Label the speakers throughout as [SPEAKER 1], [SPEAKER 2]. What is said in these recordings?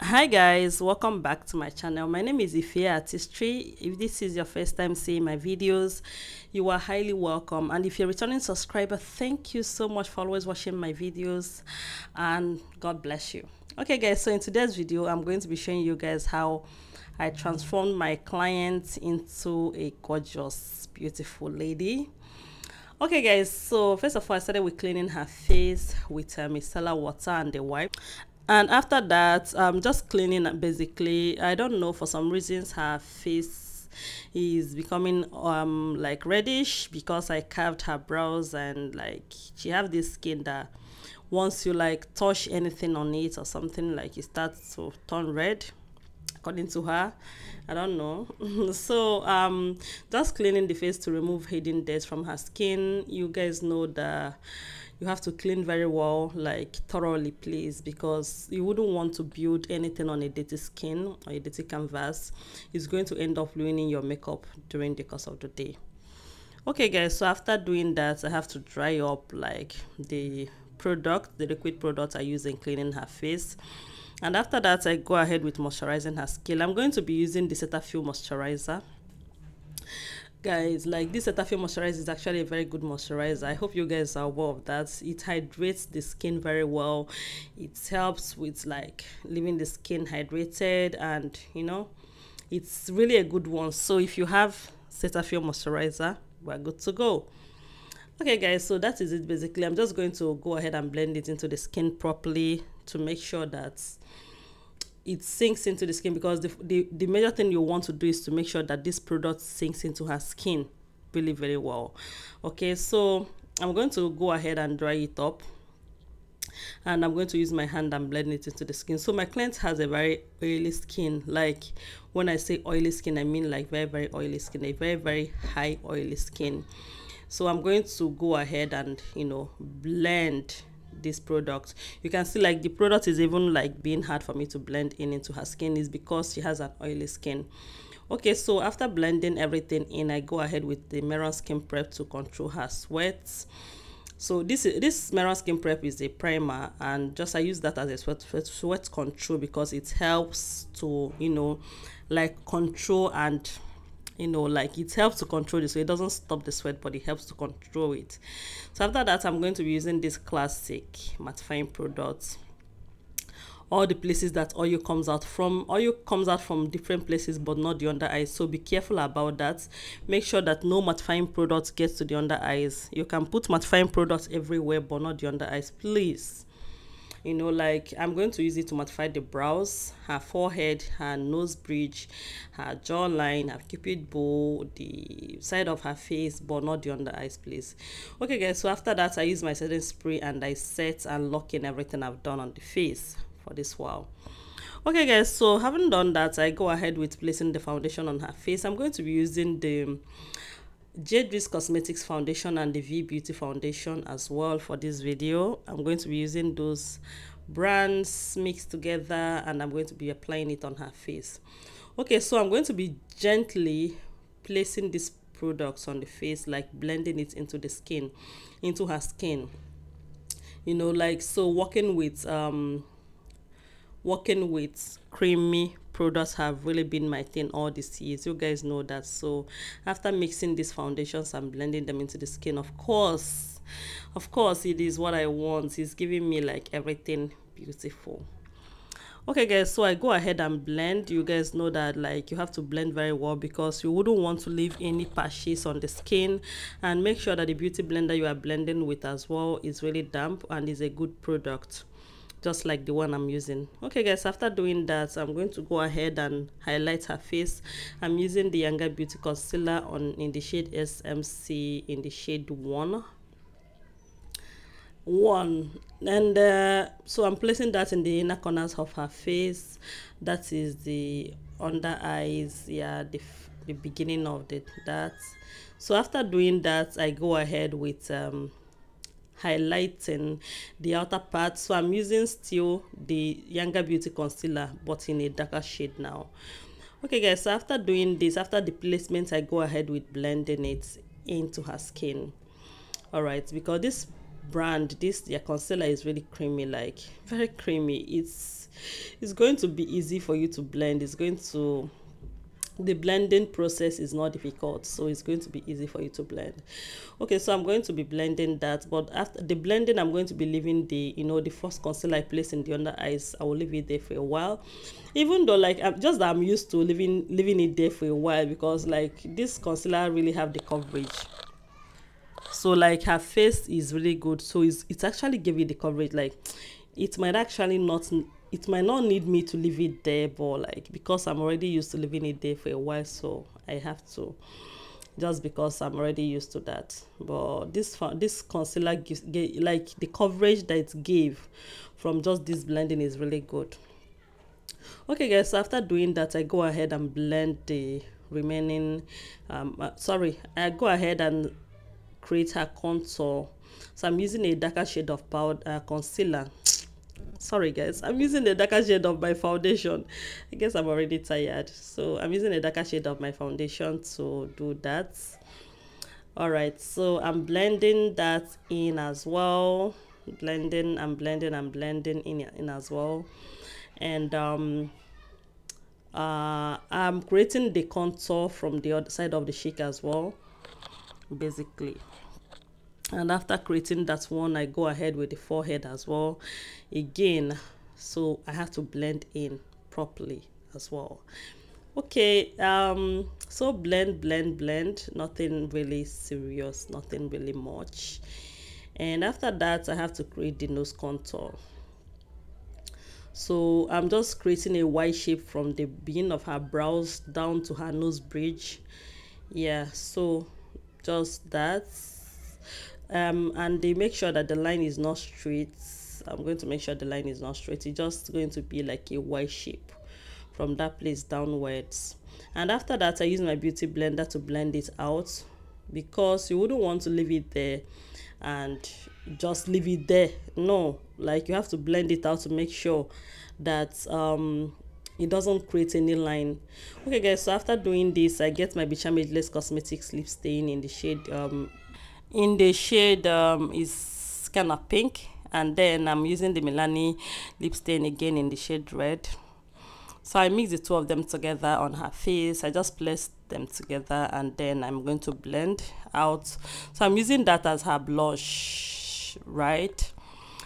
[SPEAKER 1] Hi guys, welcome back to my channel. My name is Ife Artistry. If this is your first time seeing my videos, you are highly welcome. And if you're a returning subscriber, thank you so much for always watching my videos, and God bless you. Okay guys, so in today's video I'm going to be showing you guys how I transformed my client into a gorgeous, beautiful lady. Okay guys, so first of all I started with cleaning her face with micellar water and the wipe. And after that, just cleaning basically. I don't know, for some reasons her face is becoming like reddish because I carved her brows, and like she have this skin that once you like touch anything on it or something, like it starts to turn red, according to her. I don't know. So just cleaning the face to remove hidden dirt from her skin. You guys know that you have to clean very well, like thoroughly, please, because you wouldn't want to build anything on a dirty skin or a dirty canvas. It's going to end up ruining your makeup during the course of the day. Okay guys, so after doing that, I have to dry up like the liquid product I use in cleaning her face. And after that, I go ahead with moisturizing her skin. I'm going to be using the Cetaphil moisturizer. Guys, like this Cetaphil moisturizer is actually a very good moisturizer. I hope you guys are aware of that. It hydrates the skin very well. It helps with like leaving the skin hydrated, and you know, it's really a good one. So if you have Cetaphil moisturizer, we're good to go. Okay guys, so that is it basically. I'm just going to go ahead and blend it into the skin properly to make sure that it sinks into the skin, because the major thing you want to do is to make sure that this product sinks into her skin really very well. Okay, so I'm going to go ahead and dry it up, and I'm going to use my hand and blend it into the skin. So my client has a very oily skin. Like when I say oily skin, I mean like very oily skin, a very high oily skin. So I'm going to go ahead and, you know, blend this product. You can see like the product is even like being hard for me to blend into her skin, is because she has an oily skin. Okay, so after blending everything in, I go ahead with the Merak skin prep to control her sweat. So this Merak skin prep is a primer, and just I use that as a sweat control, because it helps to, you know, like control, and you know, like it helps to control it, so it doesn't stop the sweat, but it helps to control it. So after that, I'm going to be using this classic mattifying product. All the places that oil comes out from different places, but not the under eyes, so be careful about that. Make sure that no mattifying product gets to the under eyes. You can put mattifying products everywhere, but not the under eyes, please. You know, like I'm going to use it to mattify the brows, her forehead, her nose bridge, her jawline, her cupid bow, the side of her face, but not the under eyes, please. Okay guys, so after that I use my setting spray and I set and lock in everything I've done on the face for this while. Okay guys, so having done that, I go ahead with placing the foundation on her face. I'm going to be using the Jaydriz Cosmetics foundation and the V Beauty foundation as well for this video. I'm going to be using those brands mixed together, and I'm going to be applying it on her face. Okay, so I'm going to be gently placing these products on the face, like blending it into the skin, into her skin, you know, like so working with creamy products have really been my thing all these years. You guys know that. So after mixing these foundations and blending them into the skin, of course it is what I want. It's giving me like everything beautiful. Okay guys, so I go ahead and blend. You guys know that like you have to blend very well, because you wouldn't want to leave any patches on the skin, and make sure that the beauty blender you are blending with as well is really damp and is a good product, just like the one I'm using. Okay guys, after doing that, I'm going to go ahead and highlight her face. I'm using the Younger Beauty concealer in the shade SMC, in the shade 1, and so I'm placing that in the inner corners of her face. That is the under eyes, yeah, the beginning of that. So after doing that, I go ahead with highlighting the outer part. So I'm using still the Younger Beauty concealer, but in a darker shade now. Okay guys, so after doing this, after the placement, I go ahead with blending it into her skin. All right, because this brand, their concealer is really creamy, like very creamy. It's it's going to be easy for you to blend. It's going to, the blending process is not difficult, so it's going to be easy for you to blend. Okay, so I'm going to be blending that, but after the blending, I'm going to be leaving the, you know, the first concealer I placed in the under eyes, I will leave it there for a while, even though like I'm used to leaving it there for a while, because like this concealer really have the coverage. So like her face is really good, so it's actually giving the coverage. Like it might not need me to leave it there, but like because I'm already used to leaving it there for a while, so I have to, just because I'm already used to that. But this concealer gives like the coverage that it gave from just this blending is really good. Okay guys, so after doing that, I go ahead and blend the remaining I go ahead and create her contour. So I'm using a darker shade of powder concealer. Sorry guys, I'm using the darker shade of my foundation. I guess I'm already tired, so I'm using a darker shade of my foundation to do that. All right, so I'm blending that in as well, blending and blending and blending in as well. And I'm creating the contour from the other side of the cheek as well, basically. And after creating that one, I go ahead with the forehead as well again, so I have to blend in properly as well. Okay, so blend, nothing really serious, nothing really much. And after that, I have to create the nose contour. So I'm just creating a Y shape from the beginning of her brows down to her nose bridge. Yeah, so just that. And they make sure that the line is not straight. I'm going to make sure the line is not straight. It's just going to be like a Y shape from that place downwards. And after that, I use my beauty blender to blend it out, because you wouldn't want to leave it there and just leave it there. No, like you have to blend it out to make sure that it doesn't create any line. Okay guys, so after doing this, I get my Becharmageless cosmetics lip stain in the shade is kind of pink, and then I'm using the Milani lip stain again in the shade red. So I mix the two of them together on her face. I just place them together, and then I'm going to blend out. So I'm using that as her blush, right?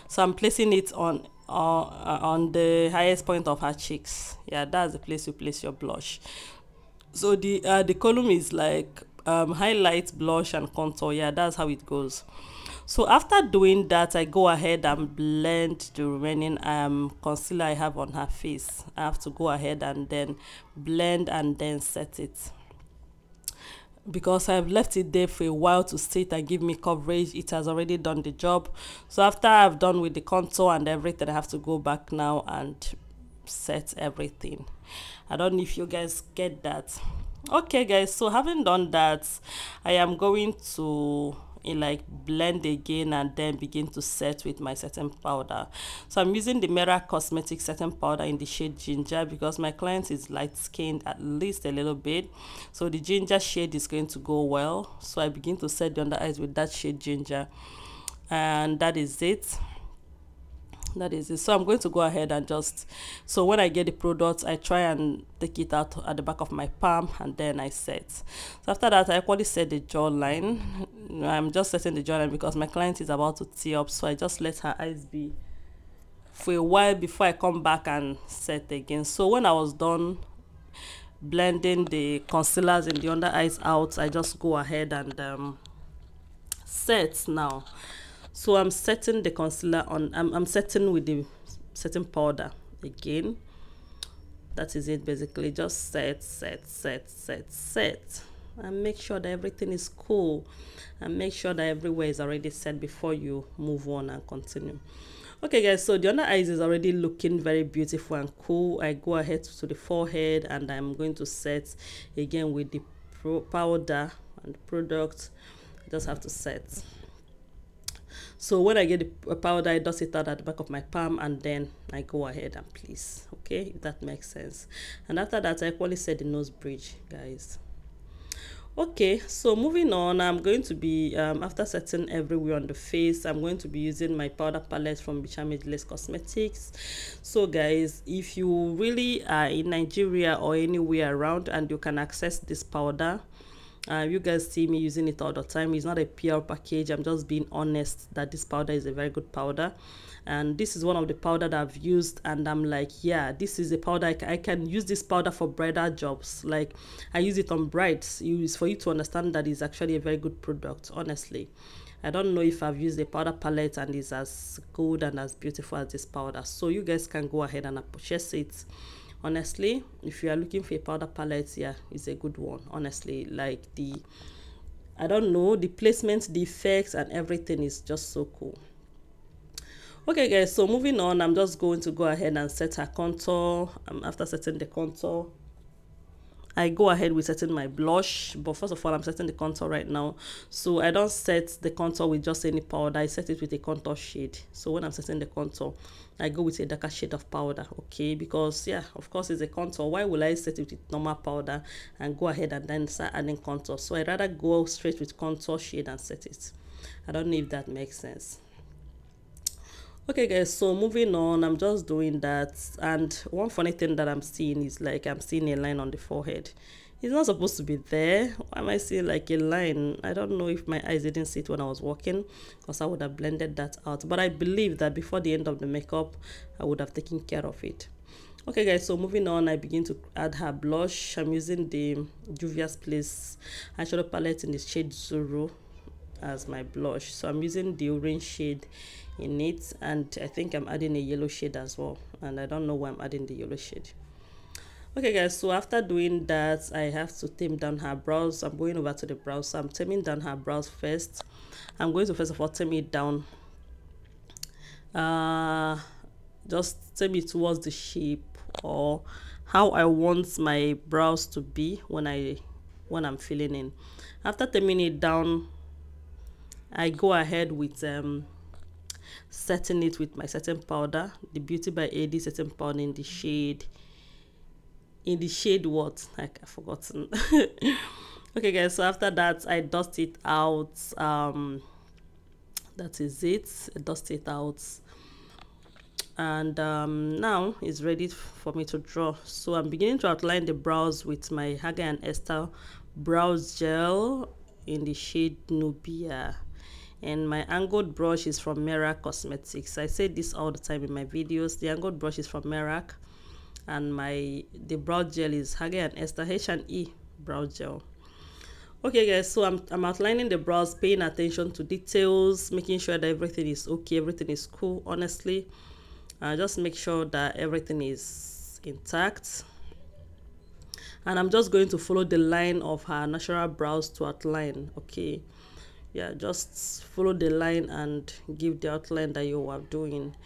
[SPEAKER 1] So I'm placing it on the highest point of her cheeks. Yeah, that's the place you place your blush. So the column is like highlight, blush, and contour. Yeah, that's how it goes. So after doing that, I go ahead and blend the remaining concealer I have on her face. I have to go ahead and then blend and then set it, because I've left it there for a while to sit and give me coverage. It has already done the job. So after I've done with the contour and everything, I have to go back now and set everything. I don't know if you guys get that. Okay guys, so having done that, I am going to like blend again and then begin to set with my setting powder. So I'm using the Merak cosmetic setting powder in the shade ginger, because my client is light skinned at least a little bit, so the ginger shade is going to go well. So I begin to set the under eyes with that shade ginger, and that is it. So I'm going to go ahead and just, so when I get the product, I try and take it out at the back of my palm, and then I set. So after that, I equally set the jawline. I'm just setting the jawline because my client is about to tee up, so I just let her eyes be for a while before I come back and set again. So when I was done blending the concealers in the under eyes out, I just go ahead and set now. So I'm setting the concealer on, I'm setting with the setting powder again. That is it basically. Just set, and make sure that everything is cool, and make sure that everywhere is already set before you move on and continue. Okay guys, so the under eyes is already looking very beautiful and cool. I go ahead to the forehead, and I'm going to set again with the powder and the product. I just have to set. So when I get the powder, I dust it out at the back of my palm, and then I go ahead and place. Okay, if that makes sense. And after that, I equally set the nose bridge, guys. Okay, so moving on, I'm going to be after setting everywhere on the face, I'm going to be using my powder palette from Becharmageless Cosmetics. So guys, if you really are in Nigeria or anywhere around and you can access this powder, you guys see me using it all the time. It's not a PR package. I'm just being honest that this powder is a very good powder, and this is one of the powder that I've used, and I'm like, yeah, this is a powder I can use this powder for bridal jobs. Like, I use it on brides. Use for you to understand that it's actually a very good product. Honestly, I don't know if I've used a powder palette and it's as good and as beautiful as this powder. So you guys can go ahead and purchase it. Honestly, if you are looking for a powder palette, yeah, it's a good one. Honestly, like I don't know, the placement, the effects and everything is just so cool. Okay guys, so moving on, I'm just going to go ahead and set her contour. After setting the contour, I go ahead with setting my blush, but first of all, I'm setting the contour right now. So I don't set the contour with just any powder. I set it with a contour shade. So when I'm setting the contour, I go with a darker shade of powder, okay? Because yeah, of course it's a contour. Why will I set it with normal powder and go ahead and then start adding contour? So I'd rather go straight with contour shade and set it. I don't know if that makes sense. Okay guys, so moving on, I'm just doing that, and one funny thing that I'm seeing is like I'm seeing a line on the forehead. It's not supposed to be there. Why am I seeing like a line? I don't know if my eyes didn't see it when I was walking, because I would have blended that out, but I believe that before the end of the makeup I would have taken care of it. Okay guys, so moving on, I begin to add her blush. I'm using the Juvias Place eyeshadow palette in the shade Zulu as my blush. So I'm using the orange shade in it, and I think I'm adding a yellow shade as well, and I don't know why I'm adding the yellow shade. Okay guys, so after doing that, I have to tame down her brows. I'm going over to the brows, so I'm taming down her brows first. I'm going to first of all tame it down, just tame it towards the shape or how I want my brows to be when I'm filling in. After taming it down, I go ahead with setting it with my setting powder, the Beauty by AD setting powder in the shade what, like, I've forgotten. Okay guys, so after that I dust it out. That is it. I dust it out, and now it's ready for me to draw. So I'm beginning to outline the brows with my Hager and Esther brows gel in the shade Nubia, and my angled brush is from Merak Cosmetics. I say this all the time in my videos. The angled brush is from Merak, and the brow gel is Hager and Esther H&E brow gel. Okay guys, so I'm outlining the brows, paying attention to details, making sure that everything is okay, everything is cool. Honestly, just make sure that everything is intact, and I'm just going to follow the line of her natural brows to outline. Okay, yeah, just follow the line and give the outline that you are doing.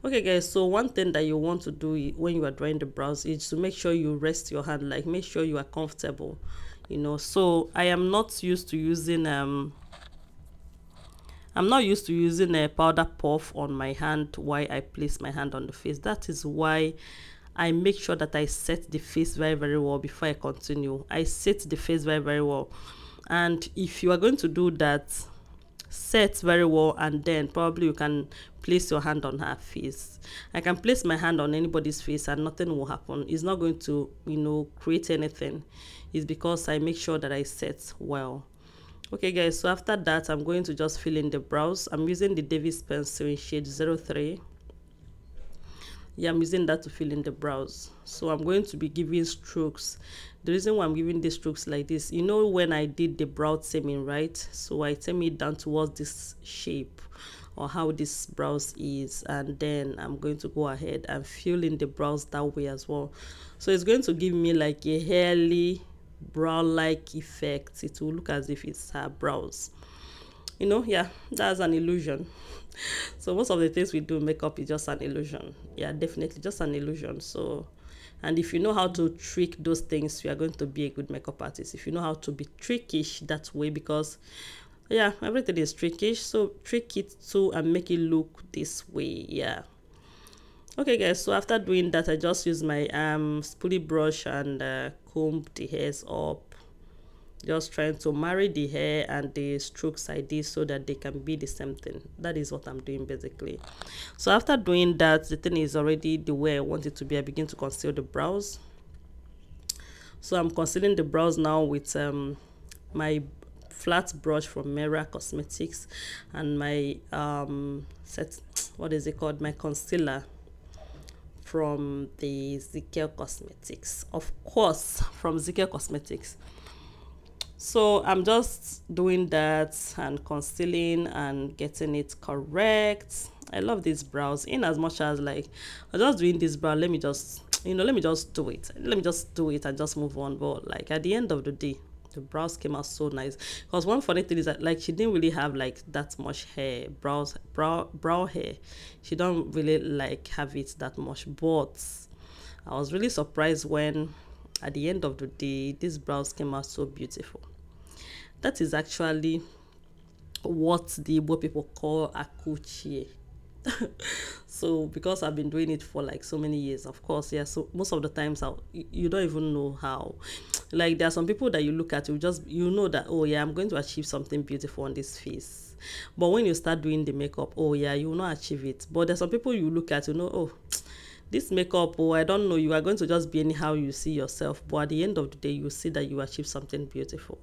[SPEAKER 1] Okay guys, so one thing that you want to do when you are drawing the brows is to make sure you rest your hand, like make sure you are comfortable, you know. So I am not used to using a powder puff on my hand while I place my hand on the face. That is why I make sure that I set the face very, very well before I continue. I set the face very, very well. And if you are going to do that, set very well, and then probably you can place your hand on her face. I can place my hand on anybody's face and nothing will happen. It's not going to, you know, create anything. It's because I make sure that I set well. Okay guys, so after that I'm going to just fill in the brows. I'm using the Davis pencil in shade 03. Yeah, I'm using that to fill in the brows. So I'm going to be giving strokes. The reason why I'm giving the strokes like this, you know, when I did the brow taming, right? So I tame it down towards this shape or how this brows is, and then I'm going to go ahead and fill in the brows that way as well. So it's going to give me like a hairy brow like effect. It will look as if it's her brows, you know. Yeah, that's an illusion. So most of the things we do makeup is just an illusion. Yeah, definitely just an illusion. So, and if you know how to trick those things, you are going to be a good makeup artist. If you know how to be trickish that way, because yeah, everything is trickish, so trick it too and make it look this way. Yeah. Okay guys, so after doing that, I just use my spoolie brush and comb the hairs up. just trying to marry the hair and the strokes I did so that they can be the same thing. That is what I'm doing basically. So after doing that, the thing is already the way I want it to be. I begin to conceal the brows. So I'm concealing the brows now with my flat brush from Merak Cosmetics and my what is it called, my concealer from the Zikel Cosmetics, of course, from Zikel Cosmetics. So I'm just doing that and concealing and getting it correct. I love these brows, in as much as like I'm just doing this brow, let me just, you know, let me just do it, and just move on. But like at the end of the day, the brows came out so nice. Because one funny thing is that like she didn't really have like that much hair, brow hair. She don't really like have it that much. But I was really surprised when at the end of the day these brows came out so beautiful. That is actually what the Igbo people call akuchie. So because I've been doing it for like so many years, of course, yeah, so most of the times you don't even know how. Like there are some people that you look at, you know that, oh yeah, I'm going to achieve something beautiful on this face. But when you start doing the makeup, oh yeah, you will not achieve it. But there's some people you look at, you know, oh, this makeup, oh, I don't know, you are going to just be anyhow you see yourself. But at the end of the day, you see that you achieve something beautiful.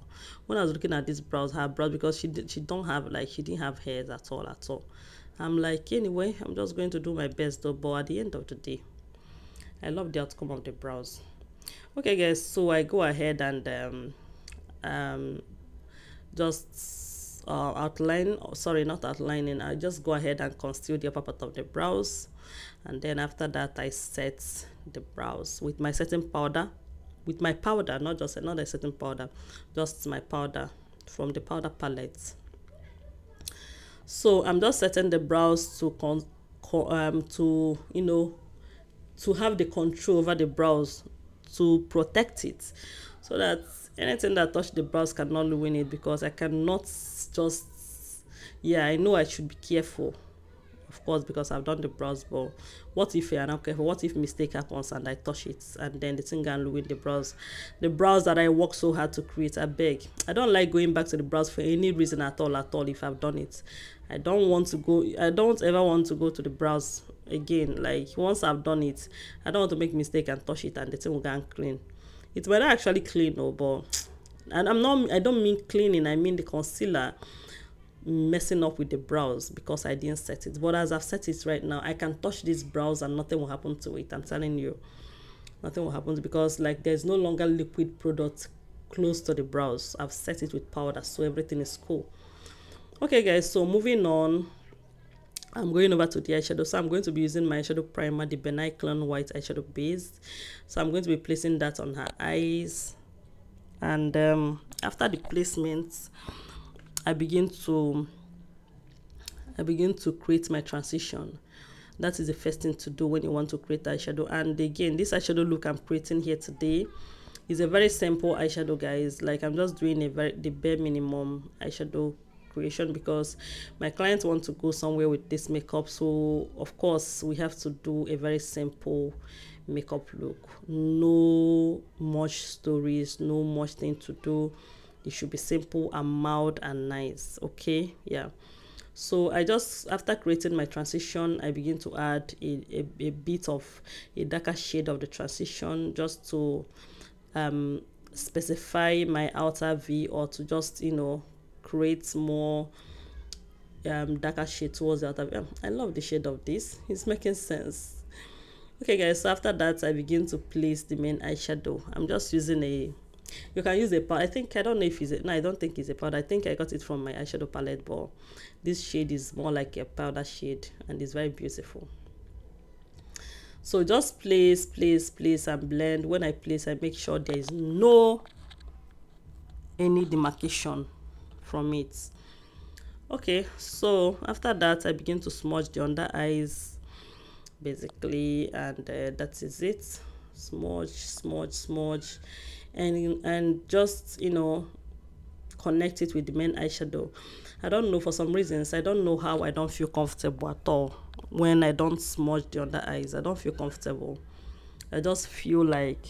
[SPEAKER 1] When I was looking at this brows, her brows, because she didn't have hairs at all. I'm like, anyway, I'm just going to do my best though. But at the end of the day, I love the outcome of the brows. Okay guys, so I go ahead and just outline, sorry, not outlining, I just go ahead and conceal the upper part of the brows, and then after that I set the brows with my setting powder, with my powder, not a setting powder, just my powder from the powder palette. So I'm just setting the brows to you know, to have the control over the brows, to protect it, so that anything that touch the brows cannot ruin it. Because I cannot just, yeah, I know I should be careful, of course, because I've done the brows. But what if you're not careful? What if mistake happens and I touch it and then the thing can ruin the brows that I work so hard to create? I beg, I don't like going back to the brows for any reason at all. If I've done it, I don't ever want to go to the brows again. Like once I've done it, I don't want to make mistake and touch it and the thing will get clean. It might not actually clean, no, but, and I don't mean cleaning, I mean the concealer messing up with the brows because I didn't set it. But as I've set it right now, I can touch these brows and nothing will happen to it. I'm telling you, nothing will happen, because like there's no longer liquid product close to the brows. I've set it with powder, so everything is cool. Okay guys, so moving on, I'm going over to the eyeshadow. So I'm going to be using my eyeshadow primer, the Becharm white eyeshadow base. So I'm going to be placing that on her eyes, and after the placement, I begin to create my transition. That is the first thing to do when you want to create eyeshadow. And again, this eyeshadow look I'm creating here today is a very simple eyeshadow, guys. Like I'm just doing the bare minimum eyeshadow creation because my clients want to go somewhere with this makeup. So of course we have to do a very simple makeup look. No much stories, no much thing to do. It should be simple and mild and nice. Okay, yeah. So I just, after creating my transition, I begin to add a bit of a darker shade of the transition, just to specify my outer V, or to just, you know, create more darker shade towards the outer V. I love the shade of this, it's making sense. Okay guys, so after that I begin to place the main eyeshadow. I'm just using you can use a powder. I don't know if it's no, I don't think it's a powder. I think I got it from my eyeshadow palette, but this shade is more like a powder shade and it's very beautiful. So just place and blend. When I place, I make sure there is no any demarcation from it. Okay, so after that I begin to smudge the under eyes basically, and that is it. Smudge and just, you know, connect it with the main eyeshadow. I don't know, for some reasons I don't know how I don't feel comfortable at all when I don't smudge the under eyes. I don't feel comfortable. I just feel like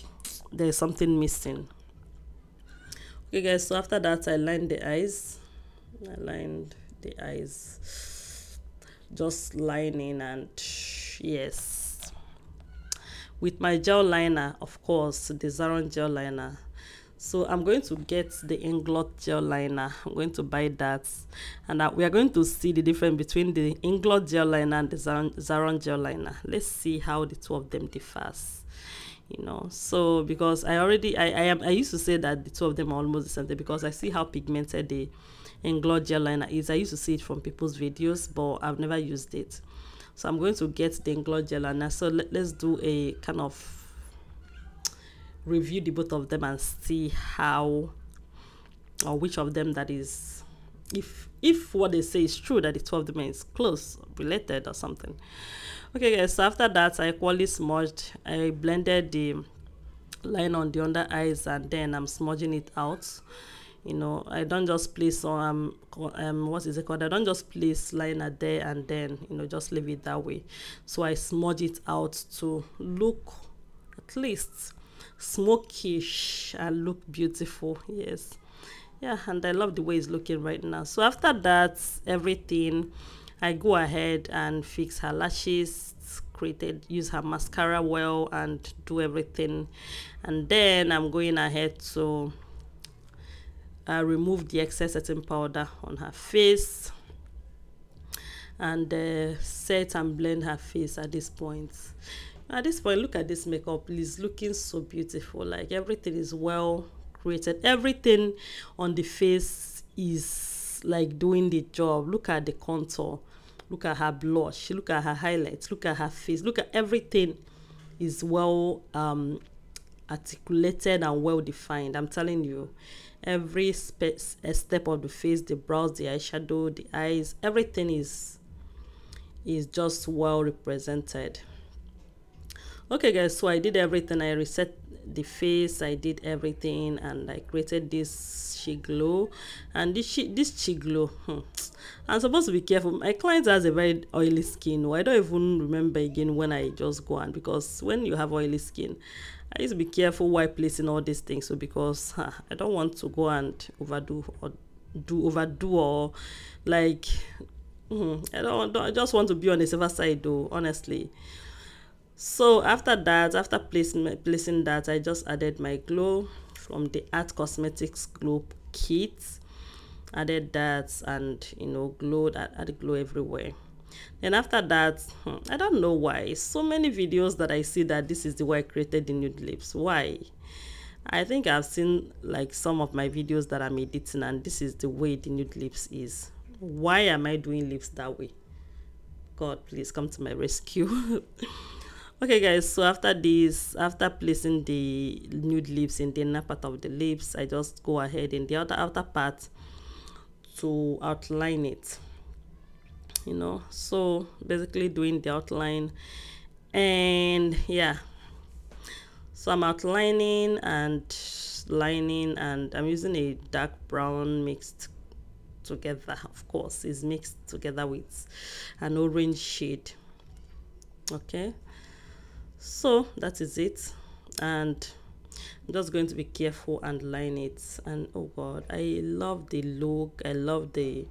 [SPEAKER 1] there's something missing. Okay guys, so after that I lined the eyes. I lined the eyes, just lining, and yes, with my gel liner, of course, the Zaron gel liner. So I'm going to get the Inglot gel liner. I'm going to buy that, and we are going to see the difference between the Inglot gel liner and the Zaron gel liner. Let's see how the two of them differs. You know, so because I used to say that the two of them are almost the same thing, because I see how pigmented the Inglot gel liner is. I used to see it from people's videos, but I've never used it. So I'm going to get the Inglot gel liner. So let's do a kind of review the both of them and see how, or which of them that is, if what they say is true, that the two of them is close related or something. Okay guys, so after that I equally smudged. I blended the line on the under eyes, and then I'm smudging it out. You know, I don't just place on what is it called, I don't just place liner there and then, you know, just leave it that way. So I smudge it out to look at least smokish and look beautiful. Yes, yeah, and I love the way it's looking right now. So after that everything, I go ahead and fix her lashes, use her mascara well, and do everything. And then I'm going ahead to remove the excess setting powder on her face, and set and blend her face at this point. At this point, look at this makeup. It's looking so beautiful. Like, everything is well created. Everything on the face is like doing the job. Look at the contour. Look at her blush. Look at her highlights. Look at her face. Look at everything is well articulated and well defined. I'm telling you, every step of the face, the brows, the eyeshadow, the eyes, everything is just well represented. Okay guys, so I did everything. I reset the face, I did everything, and I created this cheek glow. And this cheek glow, I'm supposed to be careful. My client has a very oily skin. I don't even remember again when I just go on, because when you have oily skin, I used to be careful while placing all these things. So because I don't want to go and overdo or like I just want to be on the safer side though, honestly. So after that, after placing that, I just added my glow from the Art Cosmetics glow kit. Added that, and you know, added glow everywhere. Then after that, I don't know why so many videos that I see that this is the way I created the nude lips. Why? I think I've seen like some of my videos that I'm editing, and this is the way the nude lips is. Why am I doing lips that way? God, please come to my rescue. Okay guys, so after this, after placing the nude lips in the inner part of the lips, I just go ahead in the outer part to outline it, you know. So basically doing the outline, and yeah, so I'm outlining and lining, and I'm using a dark brown mixed together. Of course, it's mixed together with an orange shade. Okay, so that is it, and I'm just going to be careful and line it. And oh god, I love the look. I love the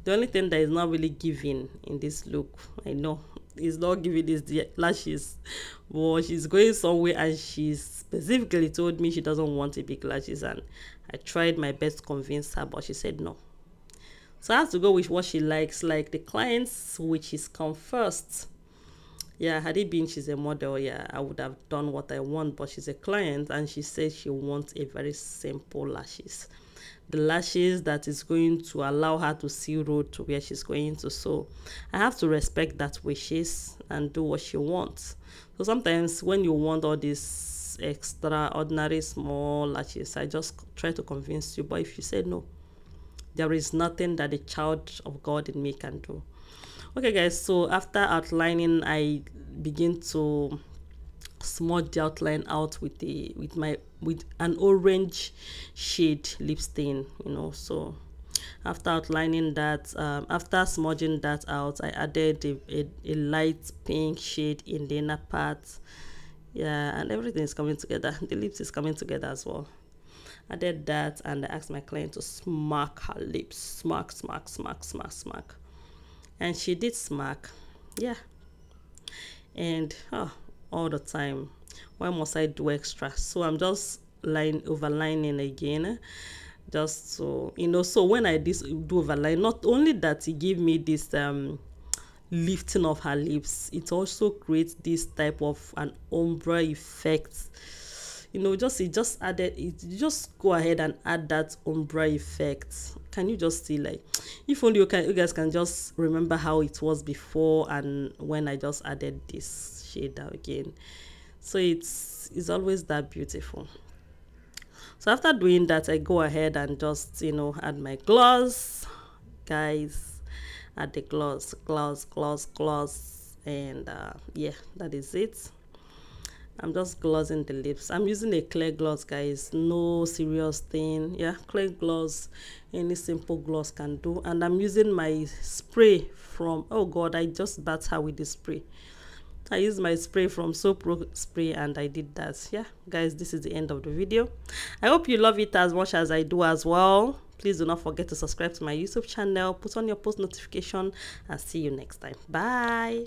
[SPEAKER 1] only thing that is not really giving in this look, I know is not giving, is the lashes. But she's going somewhere, and she specifically told me she doesn't want a big lashes, and I tried my best to convince her, but she said no. So I have to go with what she likes, like the clients which is come first. Yeah, had it been she's a model, yeah, I would have done what I want, but she's a client, and she says she wants a very simple lashes. The lashes that is going to allow her to see road to where she's going to. So I have to respect that wishes and do what she wants. So sometimes when you want all these extraordinary small lashes, I just try to convince you, but if you say no, there is nothing that the child of God in me can do. Okay guys, so after outlining, I begin to smudge the outline out with an orange shade lip stain, you know. So after outlining that, after smudging that out, I added a light pink shade in the inner part. Yeah, and everything is coming together. The lips is coming together as well. Added that, and I asked my client to smack her lips. Smack, smack, smack, smack, smack. And she did smack. Yeah. And all the time, why must I do extra? So I'm just overlining again, just so you know. So when I do overline, not only that it gave me this lifting of her lips, it also creates this type of an ombre effect. You know, it just added it. Just go ahead and add that ombre effect. Can you just see, like, if only you guys can just remember how it was before and when I just added this shade again. So it's always that beautiful. So after doing that, I go ahead and just, you know, add my gloss, guys. Add the gloss, and yeah, that is it. I'm just glossing the lips. I'm using a clear gloss, guys. No serious thing. Yeah, clear gloss, any simple gloss can do. And I'm using my spray from, oh god, I just bat her with the spray. I used my spray from Soo Pro spray, and I did that. Yeah, guys, this is the end of the video. I hope you love it as much as I do as well. Please do not forget to subscribe to my YouTube channel, put on your post notification, and see you next time. Bye.